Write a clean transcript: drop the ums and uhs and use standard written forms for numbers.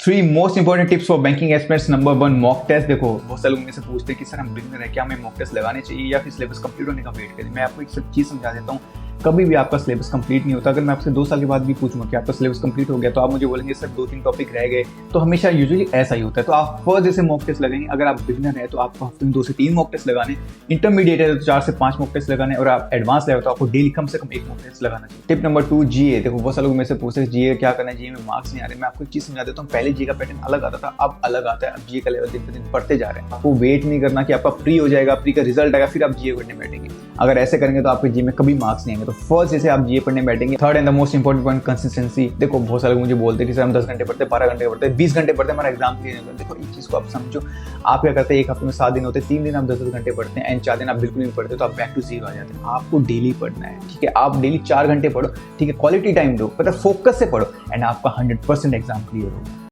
Three most important tips for banking aspirants. Number one, mock test. देखो बहुत सारे लोग मेरे से पूछते हैं कि सर हम बिगिनर है, क्या हमें मॉक टेस्ट लगाने चाहिए या फिर सिलेबस कंप्लीट होने का वेट करें। मैं आपको एक सब चीज़ समझा देता हूँ, कभी भी आपका सिलेबस कंप्लीट नहीं होता। अगर मैं आपसे 2 साल के बाद भी पूछूंगा कि आपका सिलेबस कंप्लीट हो गया, तो आप मुझे बोलेंगे सर 2-3 टॉपिक रह गए। तो हमेशा यूजुअली ऐसा ही होता है। तो आप फर्स्ट जैसे मॉक टेस्ट लगाएंगे, अगर आप बिगिनर है तो आपको हफ्ते में 2 से 3 मॉक टेस्ट लगाने, इंटरमीडिएट है तो 4 से 5 मॉक टेस्ट लगाने, और आप एडवांस लेवल तो आपको डेली कम से कम 1 मॉक टेस्ट लगाना चाहिए। टिप नंबर 2, जीए। देखो बहुत सारे लोग मेरे से पूछते हैं जीए क्या करना है, जीए में मार्क्स नहीं आ रहे। मैं आपको एक चीज़ समझा देता हूँ, पहले जीए का पैटर्न अलग आता था, अब अलग आता है। अब जीए का लेवल दिन पे दिन बढ़ते जा रहे हैं। आपको वेट नहीं करना कि आपका प्री हो जाएगा, प्री का रिजल्ट आएगा फिर आप जीए पढ़ने बैठेंगे। अगर ऐसे करेंगे तो आपके जीए में कभी मार्क्स नहीं आएंगे। तो फर्स्ट जैसे आप जीए पढ़ने बैठेंगे। Third and the most important point, consistency. देखो बहुत सारे लोग मुझे बोलते हैं कि सर हम 10 घंटे पढ़ते हैं, 12 घंटे पढ़ते हैं, 20 घंटे पढ़ते हैं, हमारा एग्जाम क्लियर नहीं होता। देखो एक चीज़ को आप समझो, आप क्या करते हैं, एक हफ्ते में 7 दिन होते हैं, 3 दिन आप 10-10 घंटे पढ़ते हैं एंड 4 दिन आप बिल्कुल नहीं पढ़ते, तो आप बैक टू जीरो आ जाते हैं। आपको डेली पढ़ना है, ठीक है। आप डेली 4 घंटे पढ़ो, ठीक है, क्वालिटी टाइम दो, मतलब फोकस से पढ़ो एंड आपका 100% एग्जाम क्लियर होगा।